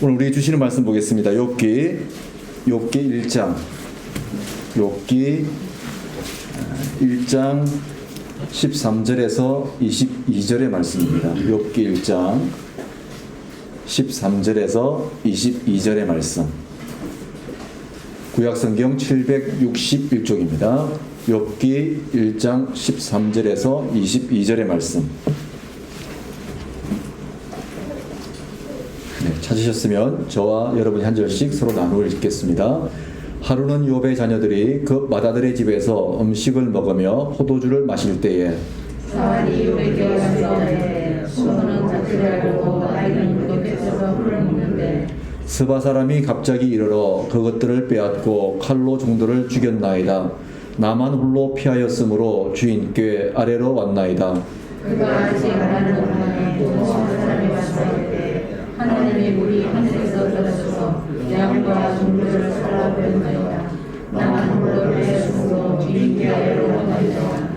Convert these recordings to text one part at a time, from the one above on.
오늘 우리 주시는 말씀 보겠습니다. 욥기 1장 13절에서 22절의 말씀입니다. 욥기 1장 13절에서 22절의 말씀. 구약성경 761쪽입니다. 욥기 1장 13절에서 22절의 말씀. 네, 찾으셨으면 저와 여러분이 한 절씩 서로 나누어 읽겠습니다. 하루는 욥의 자녀들이 그 맏아들의 집에서 음식을 먹으며 포도주를 마실 때에 사환이 욥에게 와서 수모는 자기를 알고 아이는 그 곁에서 풀을 먹는데 스바 사람이 갑자기 이르러 그것들을 빼앗고 칼로 종들을 죽였나이다. 나만 홀로 피하였으므로 주인께 아래로 왔나이다. 그가 아직 말하는 동안에 또 사람이 와서 이르되 하나님의 물이 하늘에서 떨어져서 양과 종들을 살라버렸나이다. 나만 홀로 피하였으므로 주인께 아래로 왔나이다.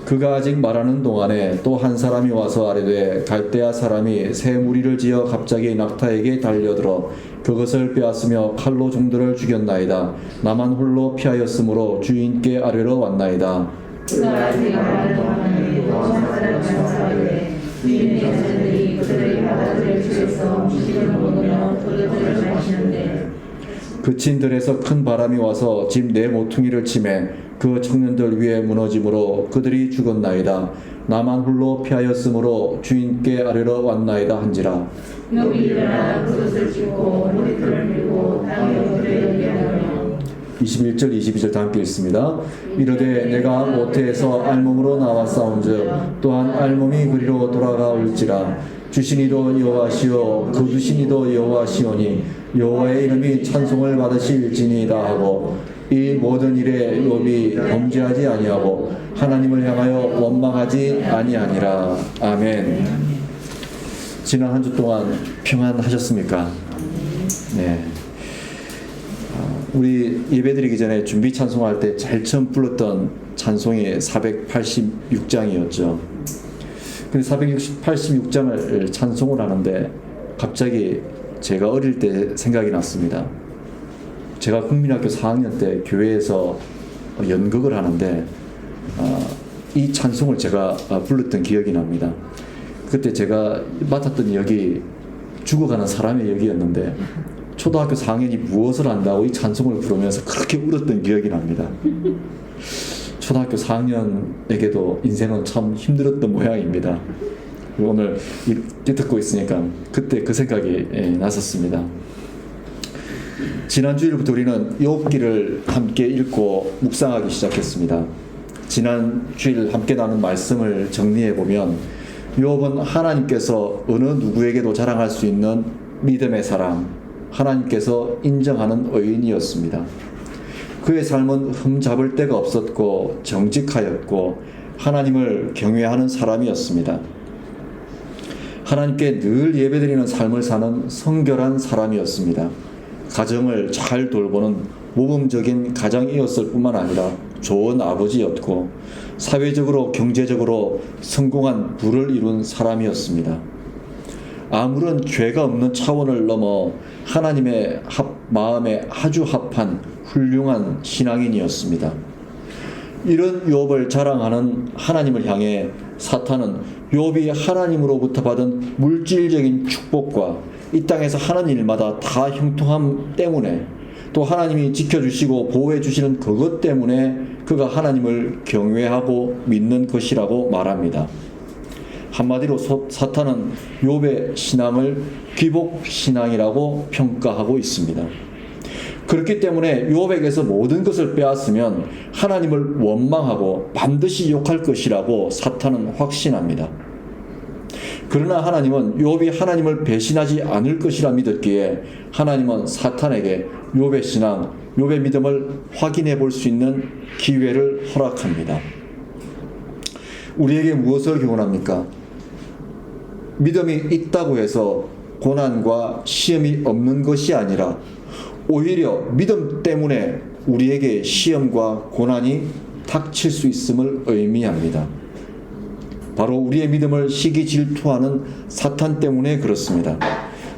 그가 아직 말하는 동안에 또 한 사람이 와서 아뢰되 갈대아 사람이 새 무리를 지어 갑자기 낙타에게 달려들어 그것을 빼앗으며 칼로 종들을 죽였나이다. 나만 홀로 피하였으므로 주인께 아뢰러 왔나이다. 그가 아직 말하는 동안에 또 한 사람이 와서 이르되 주인의 자녀들이 그들의 맏아들을 집에서 음식을 먹으며 포도주를 마시는데 그친 들에서 큰 바람이 와서 집 네 모퉁이를 치매 그 청년들 위에 무너짐으로 그들이 죽었나이다. 나만 홀로 피하였으므로 주인께 아뢰러 왔나이다 한지라. 욥이 일어나 그것을 짚고 머리털을 밀고 땅에 그를 얘기하며 21절 22절 다 함께 읽습니다. 이르되 내가 모태에서 알몸으로 나왔사온즉 또한 알몸이 그리로 돌아가올지라. 주시니도 여호와시오 그 주시니도 여호와시오니 여호와의 이름이 찬송을 받으실지니이다 하고 이 모든 일에 욥이 범죄하지 아니하고 하나님을 향하여 원망하지 아니하니라. 아멘. 지난 한 주 동안 평안하셨습니까? 네. 우리 예배드리기 전에 준비 찬송할 때 제일 처음 불렀던 찬송이 486장이었죠. 근데 486장을 찬송을 하는데 갑자기 제가 어릴 때 생각이 났습니다. 제가 국민학교 4학년 때 교회에서 연극을 하는데 이 찬송을 제가 불렀던 기억이 납니다. 그때 제가 맡았던 역이 죽어가는 사람의 역이었는데 초등학교 4학년이 무엇을 안다고 이 찬송을 부르면서 그렇게 울었던 기억이 납니다. 초등학교 4학년에게도 인생은 참 힘들었던 모양입니다. 오늘 이렇게 듣고 있으니까 그때 그 생각이 났었습니다. 지난 주일부터 우리는 욥기를 함께 읽고 묵상하기 시작했습니다. 지난 주일 함께 나눈 말씀을 정리해 보면 욥은 하나님께서 어느 누구에게도 자랑할 수 있는 믿음의 사람, 하나님께서 인정하는 의인이었습니다. 그의 삶은 흠잡을 데가 없었고 정직하였고 하나님을 경외하는 사람이었습니다. 하나님께 늘 예배드리는 삶을 사는 성결한 사람이었습니다. 가정을 잘 돌보는 모범적인 가장이었을 뿐만 아니라 좋은 아버지였고 사회적으로 경제적으로 성공한 부를 이룬 사람이었습니다. 아무런 죄가 없는 차원을 넘어 하나님의 마음에 아주 합한 훌륭한 신앙인이었습니다. 이런 욥을 자랑하는 하나님을 향해 사탄은 욥이 하나님으로부터 받은 물질적인 축복과 이 땅에서 하는 일마다 다 형통함 때문에 또 하나님이 지켜주시고 보호해 주시는 그것 때문에 그가 하나님을 경외하고 믿는 것이라고 말합니다. 한마디로 사탄은 욥의 신앙을 귀복신앙이라고 평가하고 있습니다. 그렇기 때문에 욥에게서 모든 것을 빼앗으면 하나님을 원망하고 반드시 욕할 것이라고 사탄은 확신합니다. 그러나 하나님은 욥이 하나님을 배신하지 않을 것이라 믿었기에 하나님은 사탄에게 욥의 신앙, 욥의 믿음을 확인해 볼 수 있는 기회를 허락합니다. 우리에게 무엇을 교훈합니까? 믿음이 있다고 해서 고난과 시험이 없는 것이 아니라 오히려 믿음 때문에 우리에게 시험과 고난이 닥칠 수 있음을 의미합니다. 바로 우리의 믿음을 시기 질투하는 사탄 때문에 그렇습니다.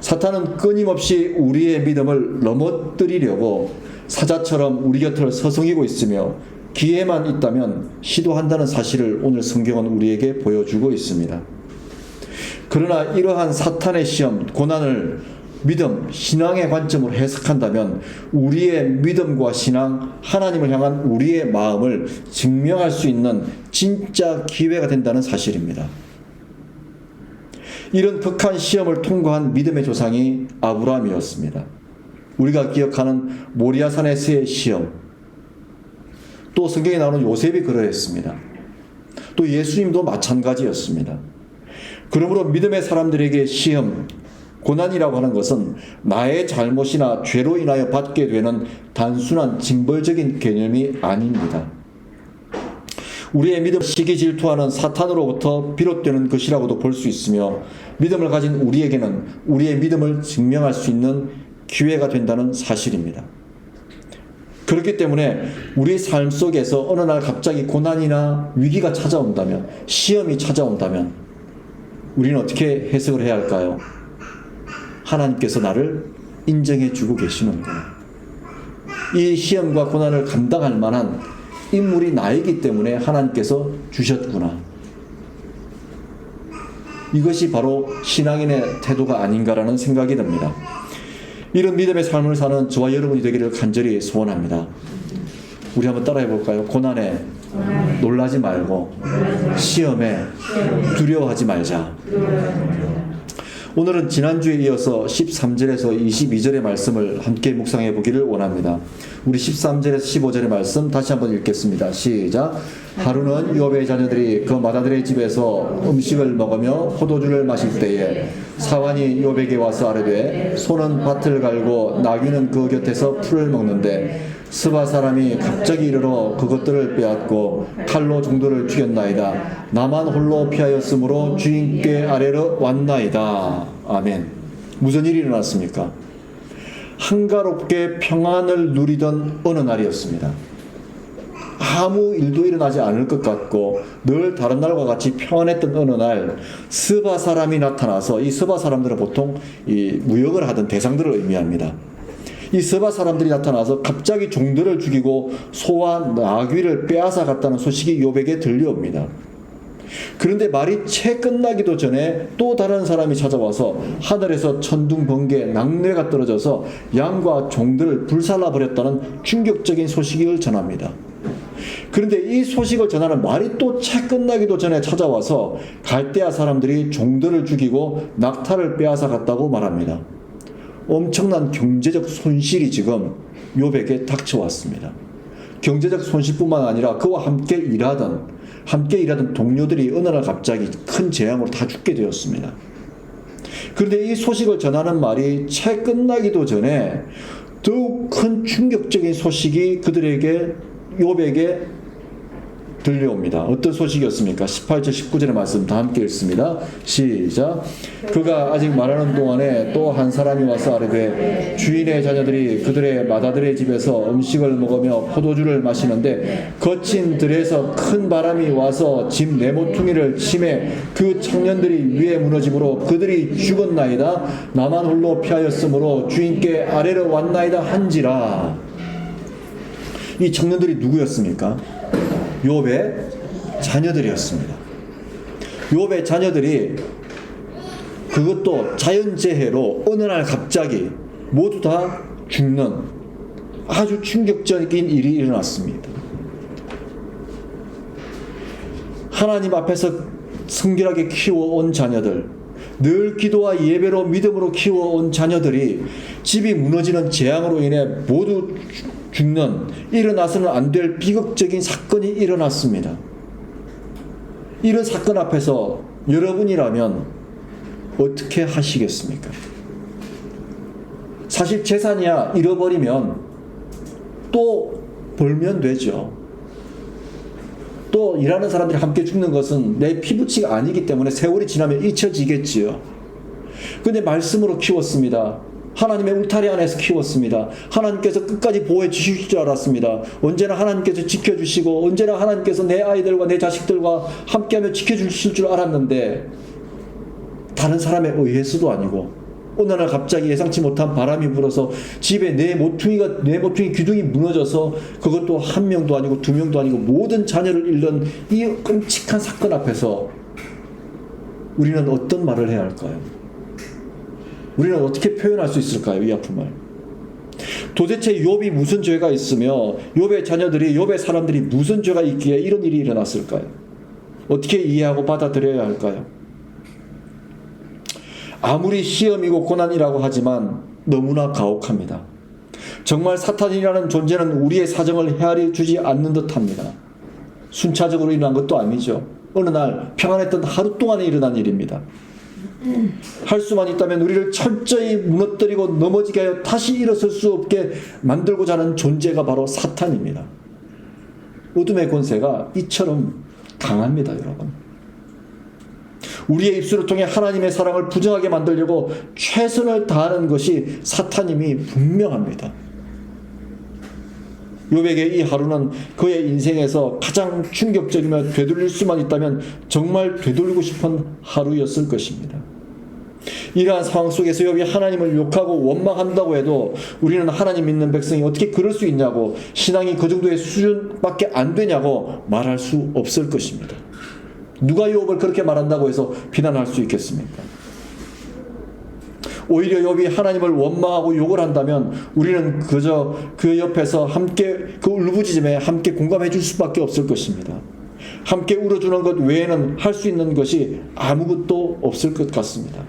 사탄은 끊임없이 우리의 믿음을 넘어뜨리려고 사자처럼 우리 곁을 서성이고 있으며 기회만 있다면 시도한다는 사실을 오늘 성경은 우리에게 보여주고 있습니다. 그러나 이러한 사탄의 시험, 고난을 믿음, 신앙의 관점으로 해석한다면 우리의 믿음과 신앙, 하나님을 향한 우리의 마음을 증명할 수 있는 진짜 기회가 된다는 사실입니다. 이런 극한 시험을 통과한 믿음의 조상이 아브라함이었습니다. 우리가 기억하는 모리아산에서의 시험, 또 성경에 나오는 요셉이 그러했습니다. 또 예수님도 마찬가지였습니다. 그러므로 믿음의 사람들에게 시험, 고난이라고 하는 것은 나의 잘못이나 죄로 인하여 받게 되는 단순한 징벌적인 개념이 아닙니다. 우리의 믿음 시기 질투하는 사탄으로부터 비롯되는 것이라고도 볼 수 있으며 믿음을 가진 우리에게는 우리의 믿음을 증명할 수 있는 기회가 된다는 사실입니다. 그렇기 때문에 우리 삶 속에서 어느 날 갑자기 고난이나 위기가 찾아온다면, 시험이 찾아온다면 우리는 어떻게 해석을 해야 할까요? 하나님께서 나를 인정해 주고 계시는구나. 이 시험과 고난을 감당할 만한 인물이 나이기 때문에 하나님께서 주셨구나. 이것이 바로 신앙인의 태도가 아닌가라는 생각이 듭니다. 이런 믿음의 삶을 사는 저와 여러분이 되기를 간절히 소원합니다. 우리 한번 따라해 볼까요? 고난에 놀라지 말고 시험에 두려워하지 말자. 오늘은 지난주에 이어서 13절에서 22절의 말씀을 함께 묵상해 보기를 원합니다. 우리 13절에서 15절의 말씀 다시 한번 읽겠습니다. 시작. 하루는 욥의 자녀들이 그 맏아들의 집에서 음식을 먹으며 포도주를 마실 때에 사환이 욥에게 와서 아뢰되 소는 밭을 갈고 나귀는 그 곁에서 풀을 먹는데 스바 사람이 갑자기 이르러 그것들을 빼앗고 칼로 종들을 죽였나이다. 나만 홀로 피하였으므로 주인께 아래로 왔나이다. 아멘. 무슨 일이 일어났습니까? 한가롭게 평안을 누리던 어느 날이었습니다. 아무 일도 일어나지 않을 것 같고 늘 다른 날과 같이 평안했던 어느 날 스바 사람이 나타나서, 이 스바 사람들은 보통 이 무역을 하던 대상들을 의미합니다. 이 스바 사람들이 나타나서 갑자기 종들을 죽이고 소와 나귀를 빼앗아 갔다는 소식이 욥에게 들려옵니다. 그런데 말이 채 끝나기도 전에 또 다른 사람이 찾아와서 하늘에서 천둥, 번개, 낙뢰가 떨어져서 양과 종들을 불살라버렸다는 충격적인 소식을 전합니다. 그런데 이 소식을 전하는 말이 또 채 끝나기도 전에 찾아와서 갈대아 사람들이 종들을 죽이고 낙타를 빼앗아 갔다고 말합니다. 엄청난 경제적 손실이 지금 욥에게 닥쳐왔습니다. 경제적 손실뿐만 아니라 그와 함께 일하던 동료들이 어느 날 갑자기 큰 재앙으로 다 죽게 되었습니다. 그런데 이 소식을 전하는 말이 채 끝나기도 전에 더욱 큰 충격적인 소식이 그들에게, 욥에게 들려옵니다. 어떤 소식이었습니까? 18절 19절의 말씀 다 함께 읽습니다. 시작. 그가 아직 말하는 동안에 또 한 사람이 와서 아뢰되 주인의 자녀들이 그들의 맏아들의 집에서 음식을 먹으며 포도주를 마시는데 거친 들에서 큰 바람이 와서 집 네모퉁이를 치매 그 청년들이 위에 무너짐으로 그들이 죽었나이다. 나만 홀로 피하였으므로 주인께 아래로 왔나이다 한지라. 이 청년들이 누구였습니까? 욥의 자녀들이었습니다. 욥의 자녀들이 그것도 자연재해로 어느 날 갑자기 모두 다 죽는 아주 충격적인 일이 일어났습니다. 하나님 앞에서 성결하게 키워온 자녀들, 늘 기도와 예배로 믿음으로 키워온 자녀들이 집이 무너지는 재앙으로 인해 모두 죽는, 일어나서는 안 될 비극적인 사건이 일어났습니다. 이런 사건 앞에서 여러분이라면 어떻게 하시겠습니까? 사실 재산이야 잃어버리면 또 벌면 되죠. 또 일하는 사람들이 함께 죽는 것은 내 피부치가 아니기 때문에 세월이 지나면 잊혀지겠지요. 근데 말씀으로 키웠습니다. 하나님의 울타리 안에서 키웠습니다. 하나님께서 끝까지 보호해 주실 줄 알았습니다. 언제나 하나님께서 지켜주시고 언제나 하나님께서 내 아이들과 내 자식들과 함께하며 지켜주실 줄 알았는데 다른 사람에 의해서도 아니고 어느 날 갑자기 예상치 못한 바람이 불어서 집에 내 모퉁이 기둥이 무너져서 그것도 한 명도 아니고 두 명도 아니고 모든 자녀를 잃는 이 끔찍한 사건 앞에서 우리는 어떤 말을 해야 할까요? 우리는 어떻게 표현할 수 있을까요? 이 아픔을. 도대체 욥이 무슨 죄가 있으며 욥의 자녀들이 욥의 사람들이 무슨 죄가 있기에 이런 일이 일어났을까요? 어떻게 이해하고 받아들여야 할까요? 아무리 시험이고 고난이라고 하지만 너무나 가혹합니다. 정말 사탄이라는 존재는 우리의 사정을 헤아려 주지 않는 듯합니다. 순차적으로 일어난 것도 아니죠. 어느 날 평안했던 하루 동안에 일어난 일입니다. 할 수만 있다면 우리를 철저히 무너뜨리고 넘어지게 하여 다시 일어설 수 없게 만들고자 하는 존재가 바로 사탄입니다. 어둠의 권세가 이처럼 강합니다, 여러분. 우리의 입술을 통해 하나님의 사랑을 부정하게 만들려고 최선을 다하는 것이 사탄임이 분명합니다. 욥에게 이 하루는 그의 인생에서 가장 충격적이며 되돌릴 수만 있다면 정말 되돌리고 싶은 하루였을 것입니다. 이러한 상황 속에서 욥이 하나님을 욕하고 원망한다고 해도 우리는 하나님 믿는 백성이 어떻게 그럴 수 있냐고, 신앙이 그 정도의 수준밖에 안 되냐고 말할 수 없을 것입니다. 누가 욥을 그렇게 말한다고 해서 비난할 수 있겠습니까? 오히려 욥이 하나님을 원망하고 욕을 한다면 우리는 그저 그 옆에서 함께 그 울부짖음에 함께 공감해 줄 수밖에 없을 것입니다. 함께 울어주는 것 외에는 할 수 있는 것이 아무것도 없을 것 같습니다.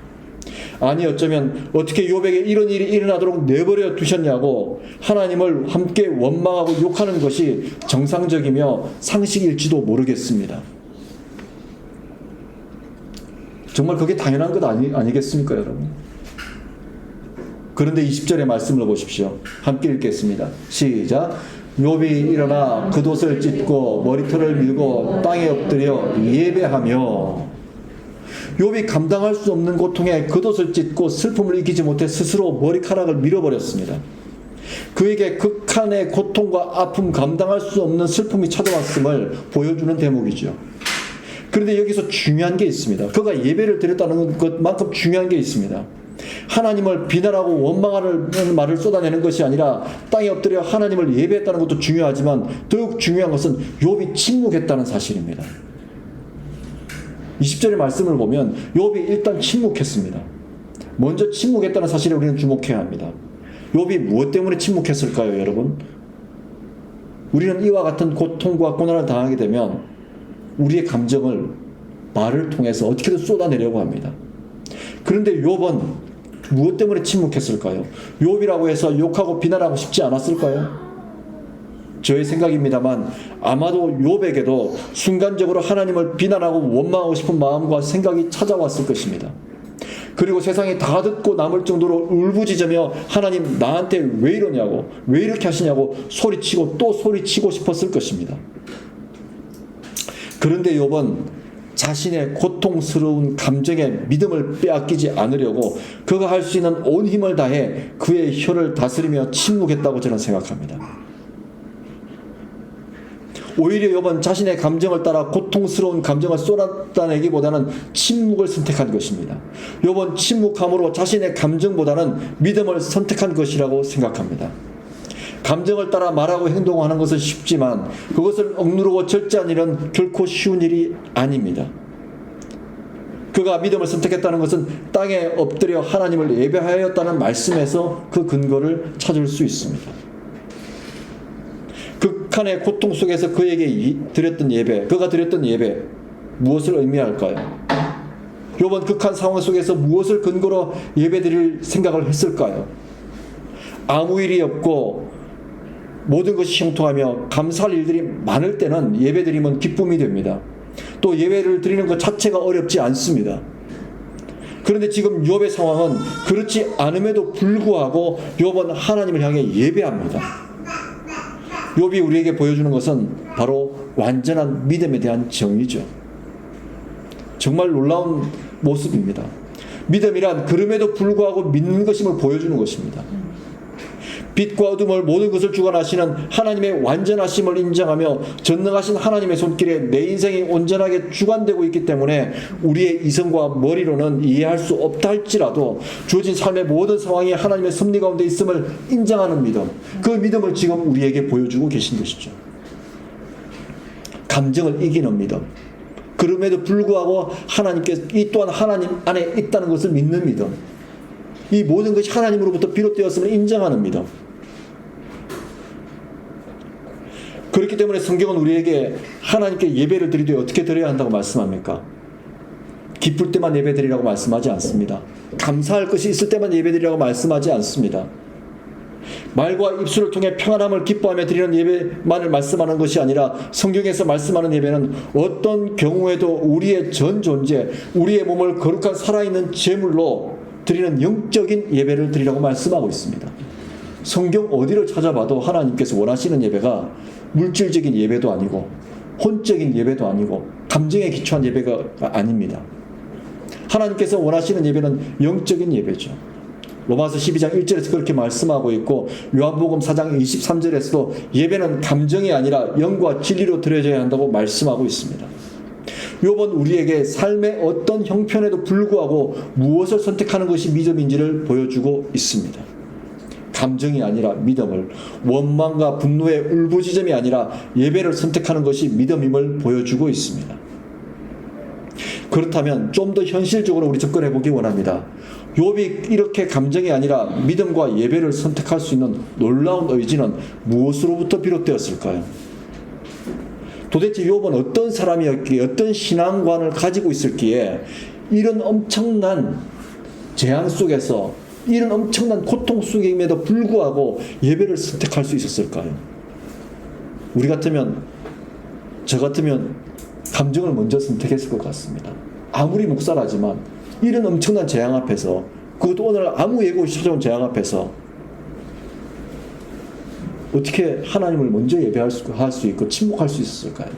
아니 어쩌면 어떻게 욥에게 이런 일이 일어나도록 내버려 두셨냐고 하나님을 함께 원망하고 욕하는 것이 정상적이며 상식일지도 모르겠습니다. 정말 그게 당연한 것 아니겠습니까, 여러분? 그런데 20절의 말씀을 보십시오. 함께 읽겠습니다. 시작. 욥이 일어나 겉옷을 찢고 머리털을 밀고 땅에 엎드려 예배하며. 욥이 감당할 수 없는 고통에 겉옷을 찢고 슬픔을 이기지 못해 스스로 머리카락을 밀어버렸습니다. 그에게 극한의 고통과 아픔, 감당할 수 없는 슬픔이 찾아왔음을 보여주는 대목이죠. 그런데 여기서 중요한 게 있습니다. 그가 예배를 드렸다는 것만큼 중요한 게 있습니다. 하나님을 비난하고 원망하는 말을 쏟아내는 것이 아니라 땅에 엎드려 하나님을 예배했다는 것도 중요하지만 더욱 중요한 것은 욥이 침묵했다는 사실입니다. 20절의 말씀을 보면 욥이 일단 침묵했습니다. 먼저 침묵했다는 사실에 우리는 주목해야 합니다. 욥이 무엇 때문에 침묵했을까요, 여러분? 우리는 이와 같은 고통과 고난을 당하게 되면 우리의 감정을 말을 통해서 어떻게든 쏟아내려고 합니다. 그런데 욥은 무엇 때문에 침묵했을까요? 욥이라고 해서 욕하고 비난하고 싶지 않았을까요? 저의 생각입니다만 아마도 욥에게도 순간적으로 하나님을 비난하고 원망하고 싶은 마음과 생각이 찾아왔을 것입니다. 그리고 세상이 다 듣고 남을 정도로 울부짖으며 하나님 나한테 왜 이러냐고, 왜 이렇게 하시냐고 소리치고 또 소리치고 싶었을 것입니다. 그런데 욥은 자신의 고통스러운 감정에 믿음을 빼앗기지 않으려고 그가 할 수 있는 온 힘을 다해 그의 혀를 다스리며 침묵했다고 저는 생각합니다. 오히려 욥은 자신의 감정을 따라 고통스러운 감정을 쏟아내기보다는 침묵을 선택한 것입니다. 욥은 침묵함으로 자신의 감정보다는 믿음을 선택한 것이라고 생각합니다. 감정을 따라 말하고 행동하는 것은 쉽지만 그것을 억누르고 절제하는 일은 결코 쉬운 일이 아닙니다. 그가 믿음을 선택했다는 것은 땅에 엎드려 하나님을 예배하였다는 말씀에서 그 근거를 찾을 수 있습니다. 극한의 고통 속에서 그에게 드렸던 예배, 그가 드렸던 예배 무엇을 의미할까요? 욥은 극한 상황 속에서 무엇을 근거로 예배드릴 생각을 했을까요? 아무 일이 없고 모든 것이 형통하며 감사할 일들이 많을 때는 예배드리면 기쁨이 됩니다. 또 예배를 드리는 것 자체가 어렵지 않습니다. 그런데 지금 욥의 상황은 그렇지 않음에도 불구하고 욥은 하나님을 향해 예배합니다. 욥이 우리에게 보여주는 것은 바로 완전한 믿음에 대한 정의죠. 정말 놀라운 모습입니다. 믿음이란 그럼에도 불구하고 믿는 것임을 보여주는 것입니다. 빛과 어둠을 모든 것을 주관하시는 하나님의 완전하심을 인정하며 전능하신 하나님의 손길에 내 인생이 온전하게 주관되고 있기 때문에 우리의 이성과 머리로는 이해할 수 없다 할지라도 주어진 삶의 모든 상황이 하나님의 섭리 가운데 있음을 인정하는 믿음, 그 믿음을 지금 우리에게 보여주고 계신 것이죠. 감정을 이기는 믿음, 그럼에도 불구하고 하나님께서 이 또한 하나님 안에 있다는 것을 믿는 믿음, 이 모든 것이 하나님으로부터 비롯되었음을 인정하는 믿음. 그렇기 때문에 성경은 우리에게 하나님께 예배를 드리되 어떻게 드려야 한다고 말씀합니까? 기쁠 때만 예배 드리라고 말씀하지 않습니다. 감사할 것이 있을 때만 예배 드리라고 말씀하지 않습니다. 말과 입술을 통해 평안함을 기뻐하며 드리는 예배만을 말씀하는 것이 아니라 성경에서 말씀하는 예배는 어떤 경우에도 우리의 전 존재, 우리의 몸을 거룩한 살아있는 제물로 드리는 영적인 예배를 드리라고 말씀하고 있습니다. 성경 어디를 찾아봐도 하나님께서 원하시는 예배가 물질적인 예배도 아니고 혼적인 예배도 아니고 감정에 기초한 예배가 아닙니다. 하나님께서 원하시는 예배는 영적인 예배죠. 로마서 12장 1절에서 그렇게 말씀하고 있고 요한복음 4장 23절에서도 예배는 감정이 아니라 영과 진리로 드려져야 한다고 말씀하고 있습니다. 욥은 우리에게 삶의 어떤 형편에도 불구하고 무엇을 선택하는 것이 믿음인지를 보여주고 있습니다. 감정이 아니라 믿음을, 원망과 분노의 울부짖음이 아니라 예배를 선택하는 것이 믿음임을 보여주고 있습니다. 그렇다면 좀 더 현실적으로 우리 접근해 보기 원합니다. 욥이 이렇게 감정이 아니라 믿음과 예배를 선택할 수 있는 놀라운 의지는 무엇으로부터 비롯되었을까요? 도대체 욥은 어떤 사람이었기에, 어떤 신앙관을 가지고 있었기에 이런 엄청난 재앙 속에서, 이런 엄청난 고통 속임에도 불구하고 예배를 선택할 수 있었을까요? 우리 같으면, 저 같으면 감정을 먼저 선택했을 것 같습니다. 아무리 목사라지만 이런 엄청난 재앙 앞에서, 그것도 오늘 아무 예고 없이 찾아온 재앙 앞에서 어떻게 하나님을 먼저 예배할 수 있고 침묵할 수 있었을까요?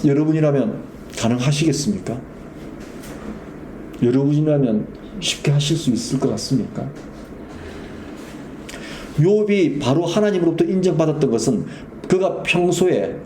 여러분이라면 가능하시겠습니까? 여러분이라면 쉽게 하실 수 있을 것 같습니까? 욥이 바로 하나님으로부터 인정받았던 것은 그가 평소에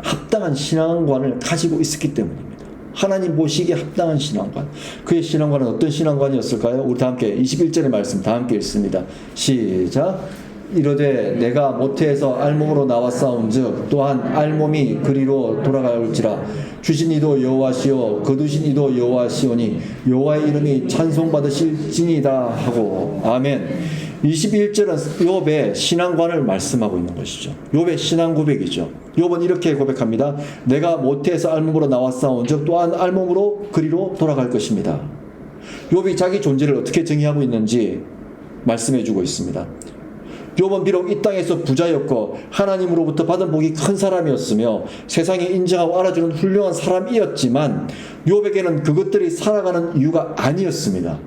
합당한 신앙관을 가지고 있었기 때문입니다. 하나님 보시기에 합당한 신앙관. 그의 신앙관은 어떤 신앙관이었을까요? 우리 다 함께 21절의 말씀 다 함께 읽습니다. 시작. 이르되 내가 모태에서 알몸으로 나왔사온즉 또한 알몸이 그리로 돌아갈지라. 주신 이도 여호와시요 거두신 이도 여호와시오니 여호와의 이름이 찬송받으실지니이다 하고. 아멘. 21절은 욥의 신앙관을 말씀하고 있는 것이죠. 욥의 신앙 고백이죠. 욥은 이렇게 고백합니다. 내가 모태에서 알몸으로 나왔사온즉 또한 알몸으로 그리로 돌아갈 것입니다. 욥이 자기 존재를 어떻게 정의하고 있는지 말씀해주고 있습니다. 욥은 비록 이 땅에서 부자였고 하나님으로부터 받은 복이 큰 사람이었으며 세상에 인정하고 알아주는 훌륭한 사람이었지만 욥에게는 그것들이 살아가는 이유가 아니었습니다.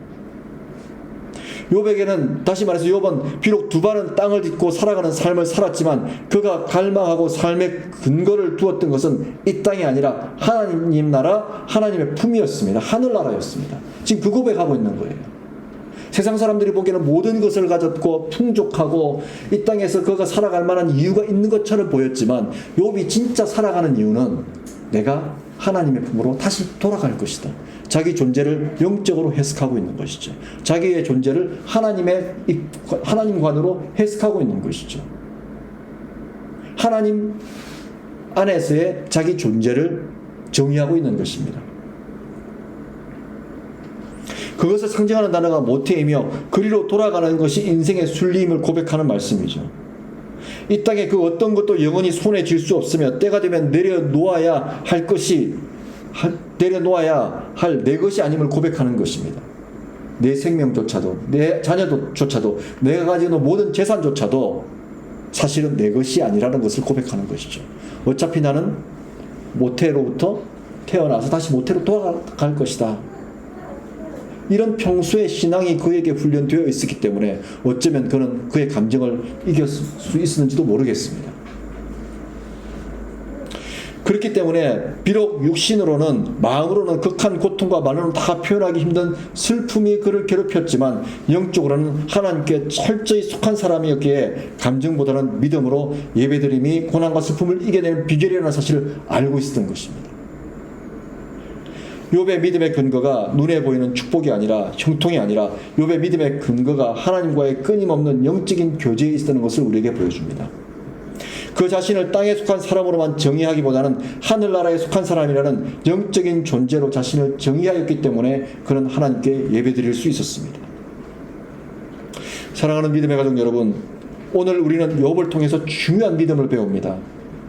욥에게는, 다시 말해서 욥은 비록 두 발은 땅을 딛고 살아가는 삶을 살았지만 그가 갈망하고 삶의 근거를 두었던 것은 이 땅이 아니라 하나님 나라, 하나님의 품이었습니다. 하늘나라였습니다. 지금 그 고백하고 있는 거예요. 세상 사람들이 보기에는 모든 것을 가졌고 풍족하고 이 땅에서 그가 살아갈 만한 이유가 있는 것처럼 보였지만 욥이 진짜 살아가는 이유는 내가 하나님의 품으로 다시 돌아갈 것이다. 자기 존재를 영적으로 해석하고 있는 것이죠. 자기의 존재를 하나님관으로 해석하고 있는 것이죠. 하나님 안에서의 자기 존재를 정의하고 있는 것입니다. 그것을 상징하는 단어가 모태이며 그리로 돌아가는 것이 인생의 순리임을 고백하는 말씀이죠. 이 땅에 그 어떤 것도 영원히 손에 쥘 수 없으며 때가 되면 내려놓아야 할 내 것이 아님을 고백하는 것입니다. 내 생명조차도, 내 자녀조차도, 내가 가지고 있는 모든 재산조차도 사실은 내 것이 아니라는 것을 고백하는 것이죠. 어차피 나는 모태로부터 태어나서 다시 모태로 돌아갈 것이다. 이런 평소의 신앙이 그에게 훈련되어 있었기 때문에 어쩌면 그는 그의 감정을 이길 수 있었는지도 모르겠습니다. 그렇기 때문에 비록 육신으로는, 마음으로는 극한 고통과 말로는 다 표현하기 힘든 슬픔이 그를 괴롭혔지만 영적으로는 하나님께 철저히 속한 사람이었기에 감정보다는 믿음으로 예배드림이 고난과 슬픔을 이겨내는 비결이라는 사실을 알고 있었던 것입니다. 욥의 믿음의 근거가 눈에 보이는 축복이 아니라, 형통이 아니라 욥의 믿음의 근거가 하나님과의 끊임없는 영적인 교제에 있었다는 것을 우리에게 보여줍니다. 그 자신을 땅에 속한 사람으로만 정의하기보다는 하늘나라에 속한 사람이라는 영적인 존재로 자신을 정의하였기 때문에 그는 하나님께 예배드릴 수 있었습니다. 사랑하는 믿음의 가족 여러분, 오늘 우리는 욥을 통해서 중요한 믿음을 배웁니다.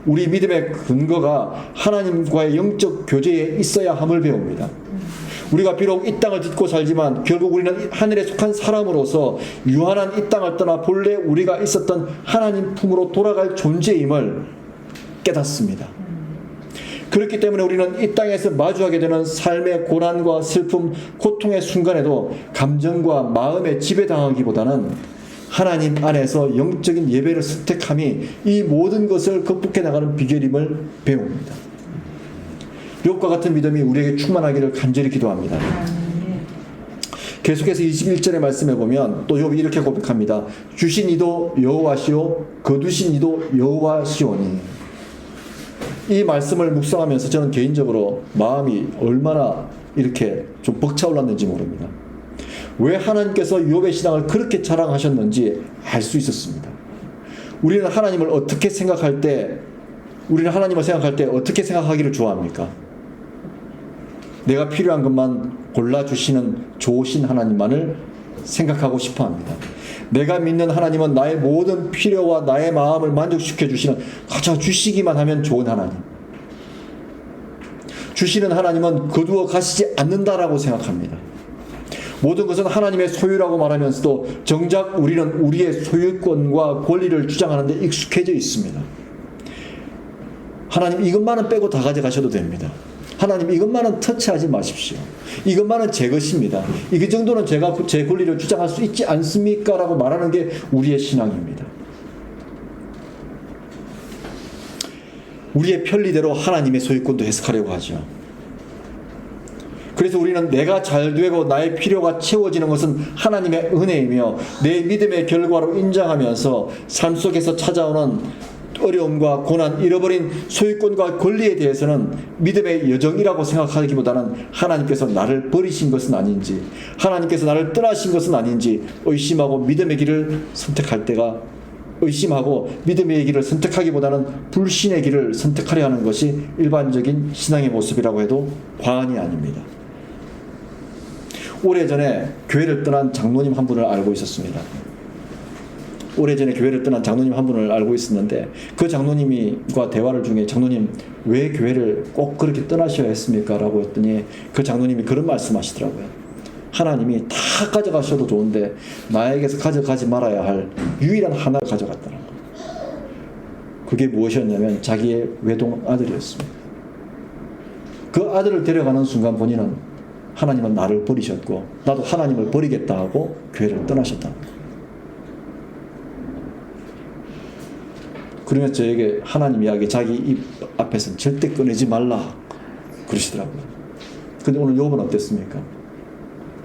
우리 믿음의 근거가 하나님과의 영적 교제에 있어야 함을 배웁니다. 우리가 비록 이 땅을 짓고 살지만 결국 우리는 하늘에 속한 사람으로서 유한한 이 땅을 떠나 본래 우리가 있었던 하나님 품으로 돌아갈 존재임을 깨닫습니다. 그렇기 때문에 우리는 이 땅에서 마주하게 되는 삶의 고난과 슬픔, 고통의 순간에도 감정과 마음에 지배당하기보다는 하나님 안에서 영적인 예배를 선택함이 이 모든 것을 극복해 나가는 비결임을 배웁니다. 욥과 같은 믿음이 우리에게 충만하기를 간절히 기도합니다. 계속해서 21절의 말씀에 보면 또 욥이 이렇게 고백합니다. 주신 이도 여호와시오, 거두신 이도 여호와시오니. 이 말씀을 묵상하면서 저는 개인적으로 마음이 얼마나 이렇게 좀 벅차올랐는지 모릅니다. 왜 하나님께서 욥의 신앙을 그렇게 자랑하셨는지 알 수 있었습니다. 우리는 하나님을 생각할 때 어떻게 생각하기를 좋아합니까? 내가 필요한 것만 골라주시는 좋으신 하나님만을 생각하고 싶어 합니다. 내가 믿는 하나님은 나의 모든 필요와 나의 마음을 만족시켜 주시는, 가져 주시기만 하면 좋은 하나님. 주시는 하나님은 거두어 가시지 않는다라고 생각합니다. 모든 것은 하나님의 소유라고 말하면서도 정작 우리는 우리의 소유권과 권리를 주장하는 데 익숙해져 있습니다. 하나님 이것만은 빼고 다 가져가셔도 됩니다. 하나님 이것만은 터치하지 마십시오. 이것만은 제 것입니다. 이 정도는 제가 제 권리를 주장할 수 있지 않습니까? 라고 말하는 게 우리의 신앙입니다. 우리의 편리대로 하나님의 소유권도 해석하려고 하죠. 그래서 우리는 내가 잘 되고 나의 필요가 채워지는 것은 하나님의 은혜이며 내 믿음의 결과로 인정하면서 삶 속에서 찾아오는 어려움과 고난, 잃어버린 소유권과 권리에 대해서는 믿음의 여정이라고 생각하기보다는 하나님께서 나를 버리신 것은 아닌지, 하나님께서 나를 떠나신 것은 아닌지 의심하고 믿음의 길을 선택할 때가, 의심하고 믿음의 길을 선택하기보다는 불신의 길을 선택하려 하는 것이 일반적인 신앙의 모습이라고 해도 과언이 아닙니다. 오래전에 교회를 떠난 장로님 한 분을 알고 있었습니다. 오래전에 교회를 떠난 장로님 한 분을 알고 있었는데 그 장로님과 대화를 중에 장로님 왜 교회를 꼭 그렇게 떠나셔야 했습니까? 라고 했더니 그 장로님이 그런 말씀하시더라고요. 하나님이 다 가져가셔도 좋은데 나에게서 가져가지 말아야 할 유일한 하나를 가져갔다는 거예요. 그게 무엇이었냐면 자기의 외동 아들이었습니다. 그 아들을 데려가는 순간 본인은 하나님은 나를 버리셨고 나도 하나님을 버리겠다 하고 교회를 떠나셨다. 그러면서 저에게 하나님 이야기 자기 입 앞에서는 절대 꺼내지 말라 그러시더라고요. 근데 오늘 욥은 어땠습니까?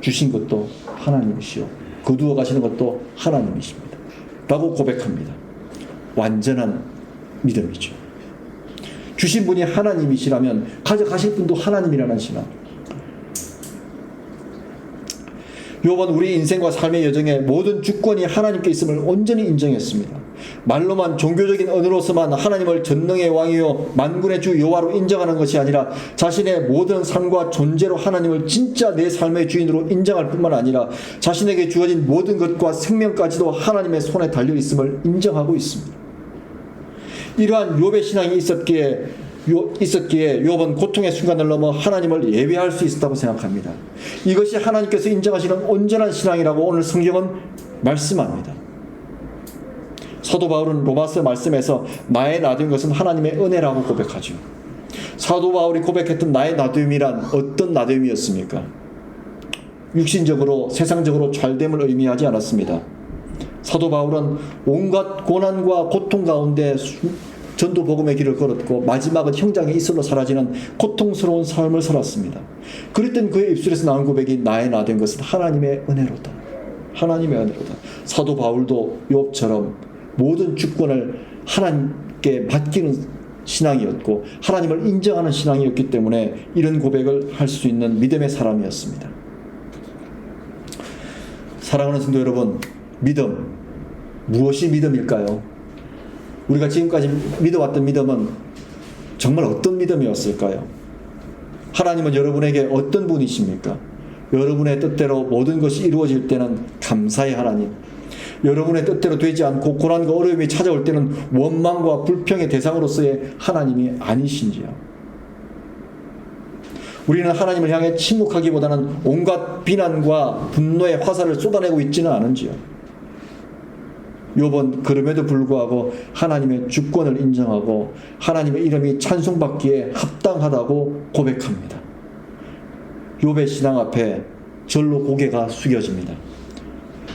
주신 것도 하나님이시오, 거두어 가시는 것도 하나님이십니다 라고 고백합니다. 완전한 믿음이죠. 주신 분이 하나님이시라면 가져가실 분도 하나님이라는 신앙. 욥은 우리 인생과 삶의 여정에 모든 주권이 하나님께 있음을 온전히 인정했습니다. 말로만 종교적인 언어로서만 하나님을 전능의 왕이요 만군의 주 여호와로 인정하는 것이 아니라 자신의 모든 삶과 존재로 하나님을 진짜 내 삶의 주인으로 인정할 뿐만 아니라 자신에게 주어진 모든 것과 생명까지도 하나님의 손에 달려 있음을 인정하고 있습니다. 이러한 욥의 신앙이 있었기에 욥은 고통의 순간을 넘어 하나님을 예배할 수 있었다고 생각합니다. 이것이 하나님께서 인정하시는 온전한 신앙이라고 오늘 성경은 말씀합니다. 사도 바울은 로마서 말씀에서 나의 나됨 것은 하나님의 은혜라고 고백하죠. 사도 바울이 고백했던 나의 나됨이란 어떤 나됨이었습니까? 육신적으로 세상적으로 잘됨을 의미하지 않았습니다. 사도 바울은 온갖 고난과 고통 가운데 전도 복음의 길을 걸었고 마지막은 형장의 이슬로 사라지는 고통스러운 삶을 살았습니다. 그랬던 그의 입술에서 나온 고백이 나의 나 된 것은 하나님의 은혜로다. 하나님의 은혜로다. 사도 바울도 욥처럼 모든 주권을 하나님께 맡기는 신앙이었고 하나님을 인정하는 신앙이었기 때문에 이런 고백을 할 수 있는 믿음의 사람이었습니다. 사랑하는 성도 여러분, 믿음, 무엇이 믿음일까요? 우리가 지금까지 믿어왔던 믿음은 정말 어떤 믿음이었을까요? 하나님은 여러분에게 어떤 분이십니까? 여러분의 뜻대로 모든 것이 이루어질 때는 감사의 하나님, 여러분의 뜻대로 되지 않고 고난과 어려움이 찾아올 때는 원망과 불평의 대상으로서의 하나님이 아니신지요? 우리는 하나님을 향해 침묵하기보다는 온갖 비난과 분노의 화살을 쏟아내고 있지는 않은지요? 욥은 그럼에도 불구하고 하나님의 주권을 인정하고 하나님의 이름이 찬송받기에 합당하다고 고백합니다. 욥의 신앙 앞에 절로 고개가 숙여집니다.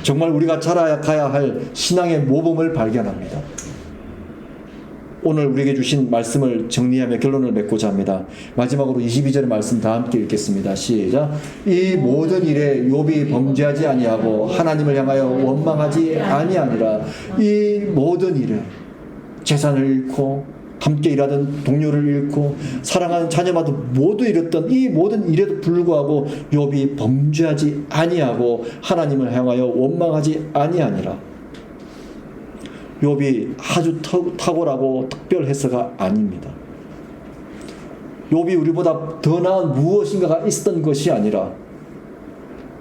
정말 우리가 자라가야 할 신앙의 모범을 발견합니다. 오늘 우리에게 주신 말씀을 정리하며 결론을 맺고자 합니다. 마지막으로 22절의 말씀 다 함께 읽겠습니다. 시작. 이 모든 일에 욥이 범죄하지 아니하고 하나님을 향하여 원망하지 아니하니라. 이 모든 일에 재산을 잃고 함께 일하던 동료를 잃고 사랑하는 자녀마도 모두 잃었던 이 모든 일에도 불구하고 욥이 범죄하지 아니하고 하나님을 향하여 원망하지 아니하니라. 욥이 아주 탁월하고 특별해서가 아닙니다. 욥이 우리보다 더 나은 무엇인가가 있었던 것이 아니라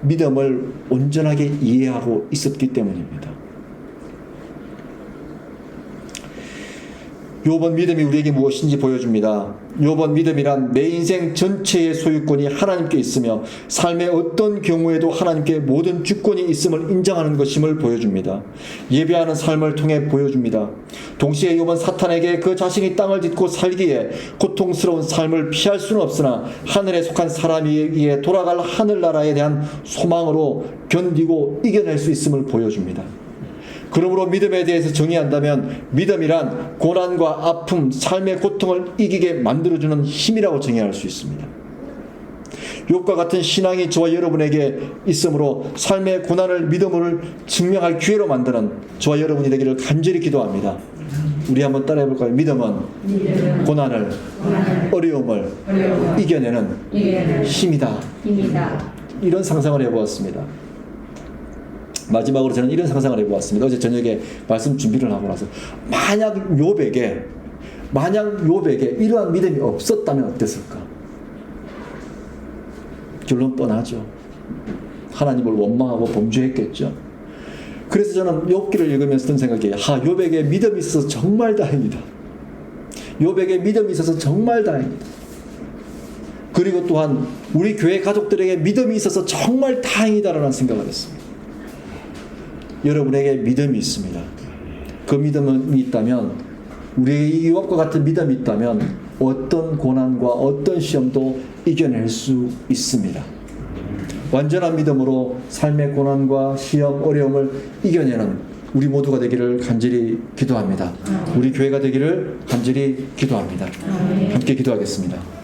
믿음을 온전하게 이해하고 있었기 때문입니다. 욥은 믿음이 우리에게 무엇인지 보여줍니다. 욥은 믿음이란 내 인생 전체의 소유권이 하나님께 있으며 삶의 어떤 경우에도 하나님께 모든 주권이 있음을 인정하는 것임을 보여줍니다. 예배하는 삶을 통해 보여줍니다. 동시에 욥은 사탄에게 그 자신이 땅을 딛고 살기에 고통스러운 삶을 피할 수는 없으나 하늘에 속한 사람이기에 돌아갈 하늘나라에 대한 소망으로 견디고 이겨낼 수 있음을 보여줍니다. 그러므로 믿음에 대해서 정의한다면 믿음이란 고난과 아픔, 삶의 고통을 이기게 만들어주는 힘이라고 정의할 수 있습니다. 욥과 같은 신앙이 저와 여러분에게 있으므로 삶의 고난을 믿음을 증명할 기회로 만드는 저와 여러분이 되기를 간절히 기도합니다. 우리 한번 따라해볼까요? 믿음은 고난을 어려움을 이겨내는 힘이다. 이런 상상을 해보았습니다. 마지막으로 저는 이런 상상을 해보았습니다. 어제 저녁에 말씀 준비를 하고 나서 만약 욥에게 이러한 믿음이 없었다면 어땠을까? 결론 뻔하죠. 하나님을 원망하고 범죄했겠죠. 그래서 저는 욥기를 읽으면서 든 생각이 욥에게 믿음이 있어서 정말 다행이다. 욥에게 믿음이 있어서 정말 다행이다. 그리고 또한 우리 교회 가족들에게 믿음이 있어서 정말 다행이다라는 생각을 했습니다. 여러분에게 믿음이 있습니다. 그 믿음이 있다면, 우리의 욥과 같은 믿음이 있다면 어떤 고난과 어떤 시험도 이겨낼 수 있습니다. 완전한 믿음으로 삶의 고난과 시험, 어려움을 이겨내는 우리 모두가 되기를 간절히 기도합니다. 우리 교회가 되기를 간절히 기도합니다. 함께 기도하겠습니다.